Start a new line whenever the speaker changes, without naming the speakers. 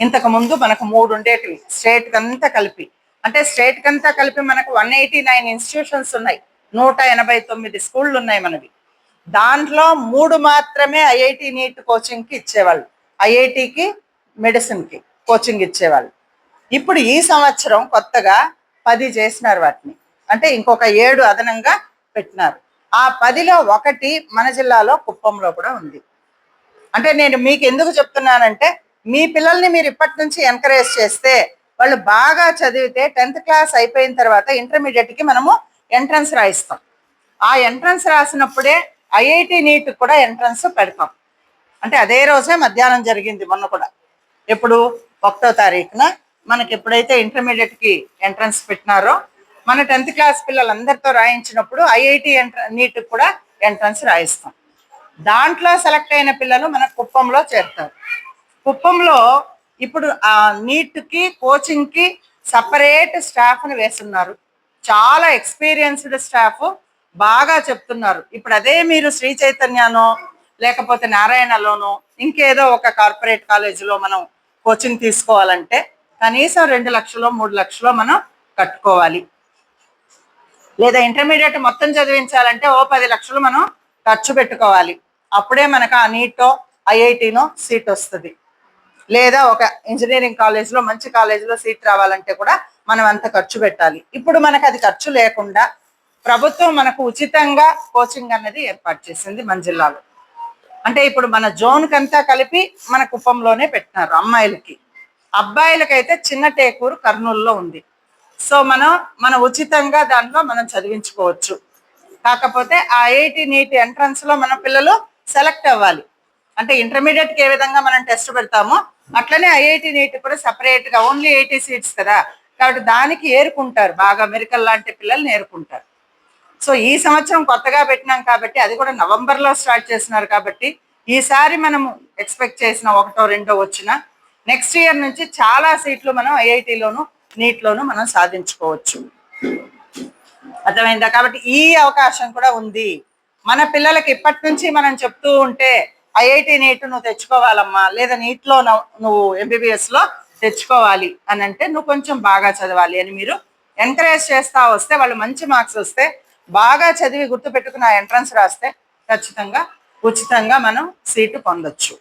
ఇంతకు ముందు మనకు 3 ఉండేటివి స్టేట్ కంతా కలిపి. అంటే స్టేట్ కంతా కలిపి మనకు 189 ఇన్స్టిట్యూషన్స్ ఉన్నాయి, 189 స్కూళ్ళు ఉన్నాయి మనవి. దాంట్లో 3 మాత్రమే ఐఐటి నీట్ కోచింగ్కి ఇచ్చేవాళ్ళు, ఐఐటికి మెడిసిన్కి కోచింగ్ ఇచ్చేవాళ్ళు. ఇప్పుడు ఈ సంవత్సరం కొత్తగా 10 చేసినారు వాటిని, అంటే ఇంకొక 7 అదనంగా పెట్టినారు. ఆ 10లో ఒకటి మన జిల్లాలో కుప్పంలో కూడా ఉంది. అంటే నేను మీకు ఎందుకు చెప్తున్నానంటే, మీ పిల్లల్ని మీరు ఇప్పటి నుంచి ఎంకరేజ్ చేస్తే వాళ్ళు బాగా చదివితే 10th క్లాస్ అయిపోయిన తర్వాత ఇంటర్మీడియట్కి మనము ఎంట్రన్స్ రాయిస్తాం. ఆ ఎంట్రన్స్ రాసినప్పుడే ఐఐటి నీట్ కూడా ఎంట్రన్స్ పెడతాం. అంటే అదే రోజే మధ్యాహ్నం జరిగింది మొన్న కూడా. ఎప్పుడు 1వ తారీఖున మనకి ఎప్పుడైతే ఇంటర్మీడియట్కి ఎంట్రన్స్ పెట్టినారో మన 10th క్లాస్ పిల్లలందరితో రాయించినప్పుడు ఐఐటి నీట్ కూడా ఎంట్రన్స్ రాయిస్తాం. దాంట్లో సెలెక్ట్ అయిన పిల్లలు మన కుప్పంలో చేరుతారు. కుప్పంలో ఇప్పుడు ఆ నీట్కి కోచింగ్కి సపరేట్ స్టాఫ్ని వేస్తున్నారు. చాలా ఎక్స్పీరియన్స్డ్ స్టాఫ్, బాగా చెప్తున్నారు. ఇప్పుడు అదే మీరు శ్రీ చైతన్యనో లేకపోతే నారాయణలోనో ఇంకేదో ఒక కార్పొరేట్ కాలేజీలో మనం కోచింగ్ తీసుకోవాలంటే కనీసం 2 లక్షలు 3 లక్షలు మనం కట్టుకోవాలి. లేదా ఇంటర్మీడియట్ మొత్తం చదివించాలంటే ఓ 10 లక్షలు మనం ఖర్చు పెట్టుకోవాలి. అప్పుడే మనకు ఆ నీటో ఐఐటీనో సీట్ వస్తుంది. లేదా ఒక ఇంజనీరింగ్ కాలేజ్లో మంచి కాలేజీలో సీట్ రావాలంటే కూడా మనం అంత ఖర్చు పెట్టాలి. ఇప్పుడు మనకు అది ఖర్చు లేకుండా ప్రభుత్వం మనకు ఉచితంగా కోచింగ్ అన్నది ఏర్పాటు చేసింది మన జిల్లాలో. అంటే ఇప్పుడు మన జోన్కంతా కలిపి మన కుప్పంలోనే పెట్టినారు అమ్మాయిలకి. అబ్బాయిలకైతే చిన్న టేకూరు కర్నూలులో ఉంది. సో మన ఉచితంగా దాంట్లో మనం చదివించుకోవచ్చు. కాకపోతే ఆ ఐఐటి నీట్ ఎంట్రన్స్లో మన పిల్లలు సెలెక్ట్ అవ్వాలి. అంటే ఇంటర్మీడియట్కి ఏ విధంగా మనం టెస్ట్ పెడతామో అట్లనే ఐఐటి నీట్ కూడా సపరేట్గా ఓన్లీ 80 సీట్స్ కదా, కాబట్టి దానికి ఏరుకుంటారు, బాగా మెరికల్ లాంటి పిల్లల్ని ఏరుకుంటారు. సో ఈ సంవత్సరం కొత్తగా పెట్టినాం కాబట్టి, అది కూడా నవంబర్లో స్టార్ట్ చేస్తున్నారు కాబట్టి ఈసారి మనం ఎక్స్పెక్ట్ చేసిన 1, 2 వచ్చిన నెక్స్ట్ ఇయర్ నుంచి చాలా సీట్లు మనం ఐఐటిలోను నీట్లోను మనం సాధించుకోవచ్చు. అర్థమైందా? కాబట్టి ఈ అవకాశం కూడా ఉంది. మన పిల్లలకి ఇప్పటి నుంచి మనం చెప్తూ ఉంటే ఐఐటి నీట్ నువ్వు తెచ్చుకోవాలమ్మా, లేదా నీట్లో నువ్వు ఎంబీబీఎస్లో తెచ్చుకోవాలి అని అంటే నువ్వు కొంచెం బాగా చదవాలి అని మీరు ఎంకరేజ్ చేస్తా వస్తే, వాళ్ళు మంచి మార్క్స్ వస్తే బాగా చదివి గుర్తుపెట్టుకున్న ఎంట్రన్స్ రాస్తే ఖచ్చితంగా ఉచితంగా మనం సీటు పొందొచ్చు.